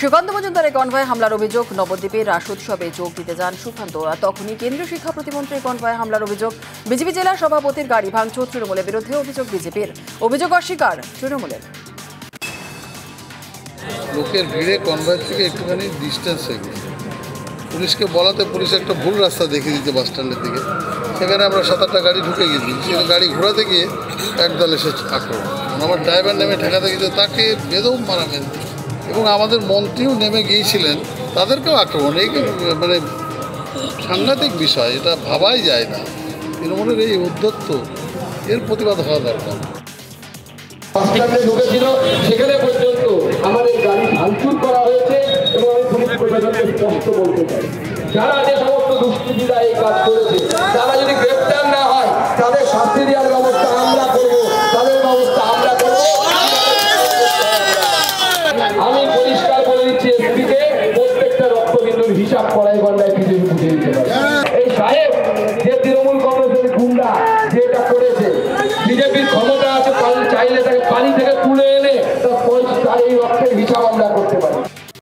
সুকান্ত মজুমদারের কনভয় হামলার অভিযোগ। নবদ্বীপে রাস উৎসবে যোগ দিতে যান সুকান্ত। তখনই কেন্দ্রীয় শিক্ষা প্রতিমন্ত্রী কনভয় হামলার অভিযোগ। বিজেপি জেলা সভাপতির গাড়ি ভাঙচুর তৃণমূলের বিরুদ্ধে অভিযোগ বিজেপির। অভিযোগ অস্বীকার তৃণমূলের। লোকের ভিড়ে কনভয় থেকে একটুখানি ডিস্টেন্স হয়ে গেছে। পুলিশকে বলাতে পুলিশ একটা ভুল রাস্তা দেখিয়ে দিচ্ছে বাস স্ট্যান্ডের দিকে। সেখানে আমরা 7-8টা গাড়ি ঢুকে গেছি। সেখানে গাড়ি ঘোরাতে গিয়ে একদল এসে আক্রমণ। আমার ড্রাইভার নেমে ঠেকাতে গিয়েছে, তাকে বেদম মারামেন। এবং আমাদের মন্ত্রীও নেমে গিয়েছিলেন, তাদেরকেও আক্রমণ। এই মানে সাংঘাতিক বিষয়, এটা ভাবাই যায় না। তৃণমূলের এই উদ্ধত্ত, এর প্রতিবাদ হওয়া দরকার। ঢুকেছিল সেখানে পর্যন্ত আমাদের গাড়ি ভাঙচুর করা হয়েছে এবং আমি পুলিশ প্রশাসনকে স্পষ্ট বলতে চাই, যারা যে সমস্ত দুষ্কৃতীরা এই কাজ করেছে তারা যদি গ্রেপ্তার না হয় তাদের শাস্তি দেওয়ার ব্যবস্থা আমরা করব, তাদের ব্যবস্থা আমরা করব। আমি পরিষ্কার বলে দিচ্ছি এসপিকে, প্রত্যেকটা রক্তবিন্দুর হিসাব করাই গন্ডায় বিজেপি বুঝে দিতে পারে। এই সাহেব যে তৃণমূল কংগ্রেসের গুন্ডা যেটা করেছে, বিজেপির ক্ষমতা আছে, চাইলে তাকে পানি থেকে তুলে এনে তার এই রক্তের হিসাব আমরা করতে পারি।